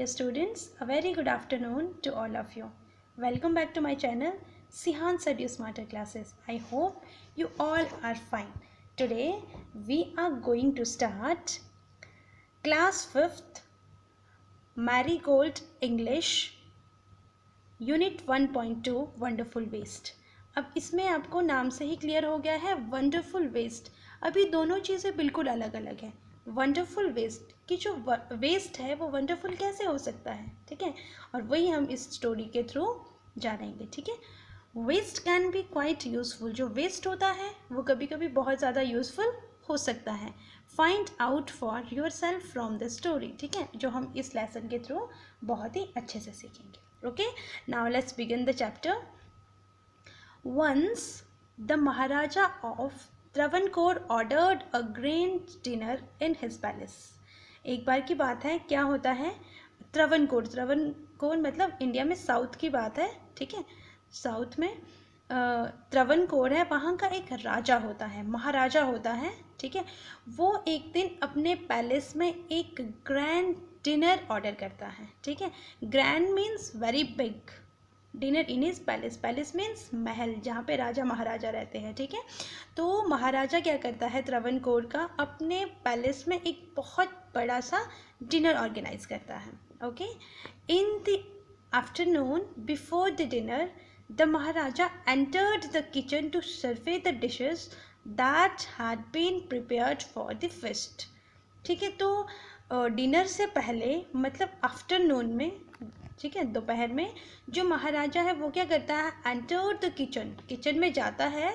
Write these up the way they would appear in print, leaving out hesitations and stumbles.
students, a very good afternoon to all of you. Welcome back to my channel, Sihan Seduce Smarter Classes. I hope you all are fine. Today we are going to start class 5th Marigold English Unit 1.2 Wonderful Waste. अब इसमें आपको नाम से ही clear हो गया है wonderful waste. अभी दोनों चीज़ें बिल्कुल अलग अलग हैं. वंडरफुल वेस्ट कि जो वेस्ट है वो वंडरफुल कैसे हो सकता है, ठीक है, और वही हम इस स्टोरी के थ्रू जानेंगे. ठीक है, waste can be quite useful. जो वेस्ट होता है वो कभी कभी बहुत ज़्यादा यूजफुल हो सकता है. Find out for your self from the story. ठीक है, जो हम इस लेसन के थ्रू बहुत ही अच्छे से सीखेंगे. Okay, now let's begin the chapter. Once the Maharaja of Travancore ordered a grand dinner in his palace. एक बार की बात है, क्या होता है, त्रावणकोर मतलब इंडिया में साउथ की बात है. ठीक है, साउथ में त्रावणकोर है, वहाँ का एक राजा होता है, महाराजा होता है. ठीक है, वो एक दिन अपने पैलेस में एक ग्रैंड डिनर ऑर्डर करता है. ठीक है, grand means very big. Dinner in his palace. Palace means महल, जहाँ पे राजा महाराजा रहते हैं. ठीक है, तो महाराजा क्या करता है त्रावणकोर का, अपने पैलेस में एक बहुत बड़ा सा डिनर ऑर्गेनाइज करता है. Okay, in the afternoon before the dinner the Maharaja entered the kitchen to survey the dishes that had been prepared for the feast. ठीक है, तो डिनर से पहले मतलब आफ्टरनून में, ठीक है, दोपहर में जो महाराजा है वो क्या करता है, एंटर द किचन, किचन में जाता है.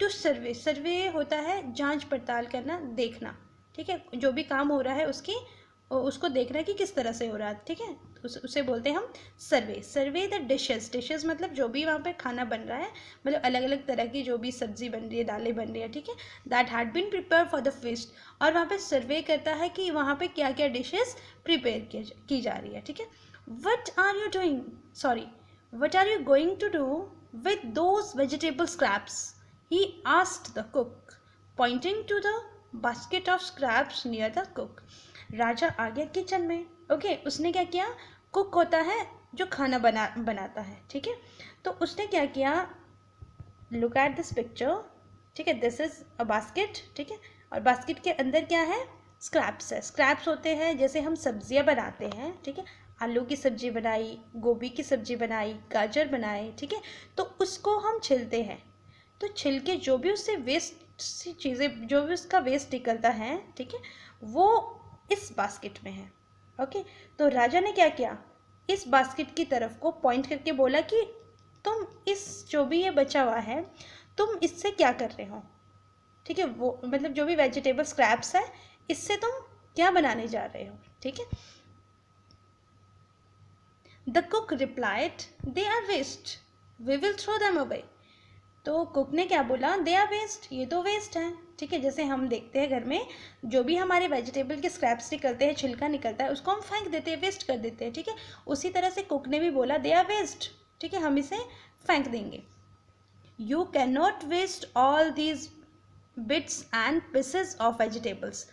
टू सर्वे, सर्वे होता है जांच पड़ताल करना, देखना. ठीक है, जो भी काम हो रहा है उसको देखना है कि किस तरह से हो रहा है. ठीक है, उसे बोलते हैं हम serve. Serve the dishes. Dishes मतलब जो भी वहाँ पे खाना बन रहा है, मतलब अलग अलग तरह की जो भी सब्जी बन रही है, दालें बन रही है. ठीक है, that had been prepare for the feast. और वहाँ पे सर्वे करता है कि वहाँ पे क्या क्या डिशेस प्रिपेयर की जा रही है. ठीक है, what are you going to do with those vegetable scraps, he asked the cook, pointing to the basket of scraps near the cook. राजा आ गया किचन में. ओके, उसने क्या किया, कुक होता है जो खाना बनाता है. ठीक है, तो उसने क्या किया, लुक एट दिस पिक्चर. ठीक है, दिस इज अ बास्केट. ठीक है, और बास्केट के अंदर क्या है, स्क्रैप्स है. स्क्रैप्स होते हैं जैसे हम सब्जियां बनाते हैं. ठीक है, आलू की सब्जी बनाई, गोभी की सब्जी बनाई, गाजर बनाए. ठीक है, तो उसको हम छिलते हैं. तो छिलके जो भी उससे वेस्ट सी चीज़ें, जो भी उसका वेस्ट निकलता है, ठीक है, वो इस बास्केट में है. ओके, तो राजा ने क्या किया, इस बास्केट की तरफ को पॉइंट करके बोला कि तुम इस जो भी ये बचा हुआ है, तुम इससे क्या कर रहे हो. ठीक है, वो मतलब जो भी वेजिटेबल स्क्रैप्स है, इससे तुम क्या बनाने जा रहे हो. ठीक है, The cook replied, "They are waste. We will throw them away." तो कुक ने क्या बोला, दे आर वेस्ट, ये तो वेस्ट है. ठीक है, जैसे हम देखते हैं घर में जो भी हमारे वेजिटेबल के स्क्रैप्स निकलते हैं, छिलका निकलता है, उसको हम फेंक देते हैं, वेस्ट कर देते हैं. ठीक है, उसी तरह से कुक ने भी बोला दे आर वेस्ट. ठीक है, हम इसे फेंक देंगे. You can not waste all these bits and pieces of vegetables.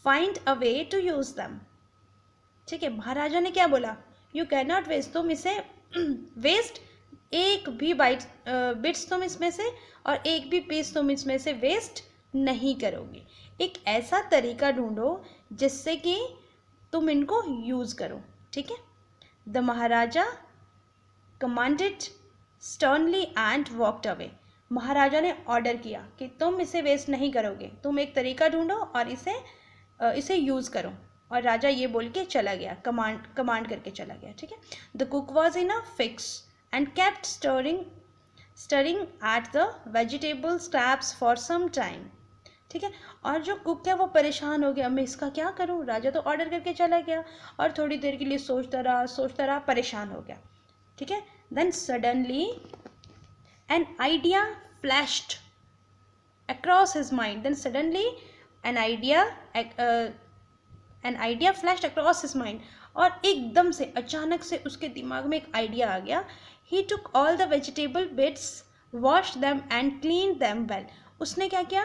Find a way to use them. ठीक है, महाराजा ने क्या बोला, यू कैन नॉट वेस्ट, तुम इसे वेस्ट एक भी बिट्स तुम इसमें से और एक भी पीस तुम इसमें से वेस्ट नहीं करोगे. एक ऐसा तरीका ढूंढो जिससे कि तुम इनको यूज़ करो. ठीक है, the Maharaja commanded sternly and walked away. Maharaja ने ऑर्डर किया कि तुम इसे वेस्ट नहीं करोगे, तुम एक तरीका ढूंढो और इसे यूज़ करो. और राजा ये बोल के चला गया, कमांड करके चला गया. ठीक है, the cook was in a fix and kept staring at the vegetable scraps for some time. ठीक है, और जो कुक है वो परेशान हो गया, मैं इसका क्या करूं, राजा तो ऑर्डर करके चला गया. और थोड़ी देर के लिए सोचता रहा, परेशान हो गया. ठीक है, then suddenly an idea flashed across his mind. Then suddenly an idea flashed across his mind. और एकदम से अचानक से उसके दिमाग में एक आइडिया आ गया. He took all the vegetable bits, wash them and clean them well. उसने क्या किया,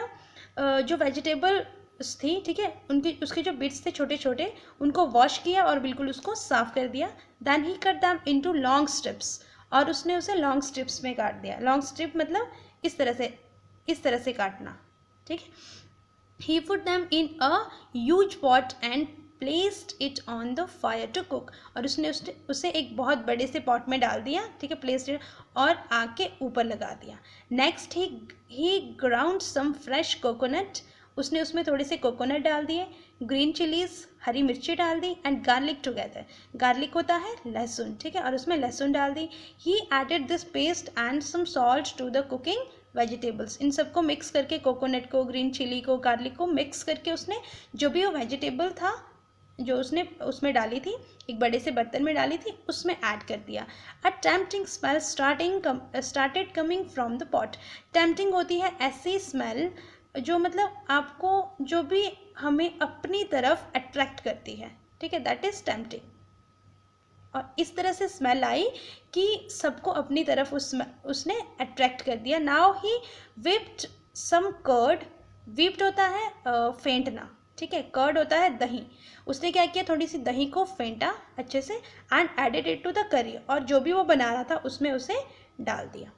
जो वेजिटेबल थी, ठीक है, उनके उसके जो बिट्स थे छोटे छोटे, उनको वॉश किया और बिल्कुल उसको साफ कर दिया. Then he cut them into long strips, और उसने उसे लॉन्ग स्ट्रिप्स में काट दिया. लॉन्ग स्ट्रिप मतलब इस तरह से काटना, ठीक है. He put them in a huge pot and placed it on the fire to cook. और उसने उसे एक बहुत बड़े से पॉट में डाल दिया, ठीक है, placed it, और आग के ऊपर लगा दिया. Next he ground some fresh coconut. उसने उसमें थोड़े से कोकोनट डाल दिए, ग्रीन चिलीज, हरी मिर्ची डाल दी, एंड गार्लिक टुगेदर. गार्लिक होता है लहसुन, ठीक है, और उसमें लहसुन डाल दी. He added this paste and some salt to the cooking vegetables. इन सबको मिक्स करके, कोकोनट को, ग्रीन चिली को, गार्लिक को मिक्स करके उसने जो भी वो वेजिटेबल था जो उसने उसमें डाली थी, एक बड़े से बर्तन में डाली थी, उसमें ऐड कर दिया. A tempting smell started coming from the pot. Tempting होती है ऐसी स्मेल जो मतलब आपको, जो भी हमें अपनी तरफ अट्रैक्ट करती है, ठीक है, दैट इज टेम्पटिंग. और इस तरह से स्मेल आई कि सबको अपनी तरफ उसने अट्रैक्ट कर दिया. Now he whipped some curd. Whipped होता है फेंटना, ठीक है, कर्ड होता है दही. उसने क्या किया, थोड़ी सी दही को फेंटा अच्छे से, and added it to the curry, और जो भी वो बना रहा था उसमें उसे डाल दिया.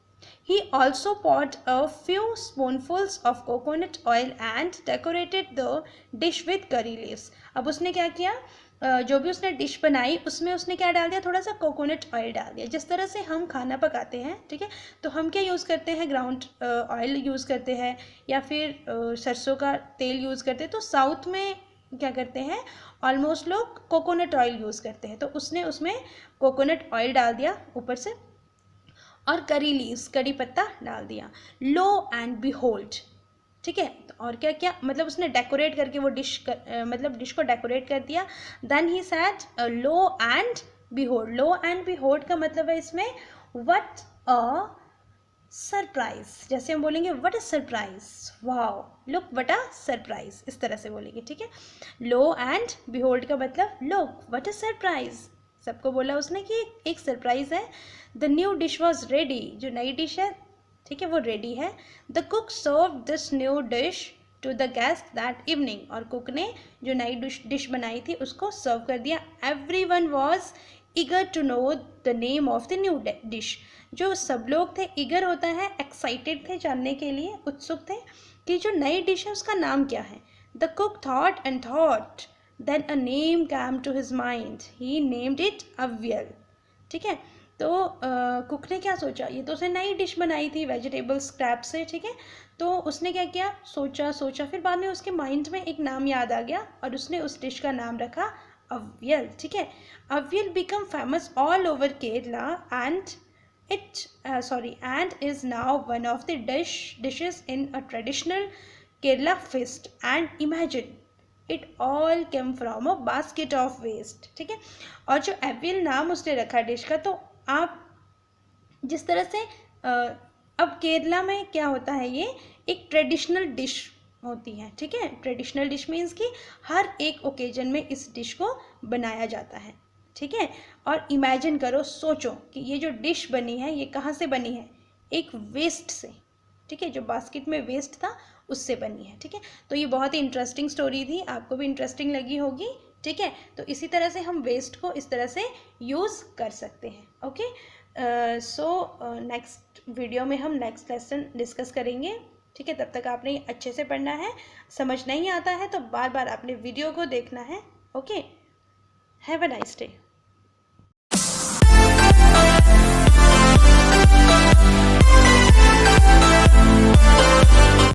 He also poured a few spoonfuls of coconut oil and decorated the dish with curry leaves. अब उसने क्या किया, जो भी उसने डिश बनाई उसमें उसने क्या डाल दिया, थोड़ा सा कोकोनट ऑयल डाल दिया. जिस तरह से हम खाना पकाते हैं, ठीक है, तो हम क्या यूज़ करते हैं, ग्राउंड ऑयल यूज़ करते हैं या फिर सरसों का तेल यूज़ करते हैं. तो साउथ में क्या करते हैं, ऑलमोस्ट लोग कोकोनट ऑयल यूज़ करते हैं. तो उसने उसमें कोकोनट ऑयल डाल दिया ऊपर से, और करी लीव्स, करी पत्ता डाल दिया. लो एंड बिहोल्ड, ठीक है, तो और क्या क्या, मतलब उसने डेकोरेट करके वो मतलब डिश को डेकोरेट कर दिया. Then he said lo and behold. Lo and behold का मतलब है इसमें व्हाट अ सरप्राइज. जैसे हम बोलेंगे what a surprise, wow, look what a surprise, इस तरह से बोलेंगे, ठीक है. लो एंड बिहोल्ड का मतलब लुक व्हाट अ सरप्राइज. सबको बोला उसने कि एक सरप्राइज है. The new dish was ready. जो नई डिश है, ठीक है, वो रेडी है. The cook serve this new dish to the guest that evening. और कुक ने जो नई डिश बनाई थी उसको सर्व कर दिया. Everyone was eager to know the name of the new dish. जो सब लोग थे, ईगर होता है एक्साइटेड थे, जानने के लिए उत्सुक थे कि जो नई डिश है उसका नाम क्या है. The cook thought and thought, then a name came to his mind. He named it अव्यल, ठीक है. तो कुक ने क्या सोचा, ये तो उसने नई डिश बनाई थी वेजिटेबल स्क्रैप से, ठीक है, तो उसने क्या किया, सोचा, फिर बाद में उसके माइंड में एक नाम याद आ गया और उसने उस डिश का नाम रखा अव्यल, ठीक है. Aviyal became famous all over Kerala and is now one of the dishes in a traditional Kerala feast. And imagine, it all came from a basket of waste, ठीक है. और जो एविल नाम उसने रखा डिश का, तो आप जिस तरह से अब केरला में क्या होता है, ये एक ट्रेडिशनल डिश होती है, ठीक है. ट्रेडिशनल डिश मीन्स कि हर एक ओकेजन में इस डिश को बनाया जाता है, ठीक है. और इमेजिन करो, सोचो कि ये जो डिश बनी है ये कहाँ से बनी है, एक वेस्ट से, ठीक है, जो बास्केट में वेस्ट था उससे बनी है, ठीक है. तो ये बहुत ही इंटरेस्टिंग स्टोरी थी, आपको भी इंटरेस्टिंग लगी होगी, ठीक है. तो इसी तरह से हम वेस्ट को इस तरह से यूज़ कर सकते हैं. ओके, सो नेक्स्ट वीडियो में हम नेक्स्ट लेसन डिस्कस करेंगे, ठीक है. तब तक आपने अच्छे से पढ़ना है. समझ नहीं आता है तो बार बार आपने वीडियो को देखना है. Okay, have a nice day.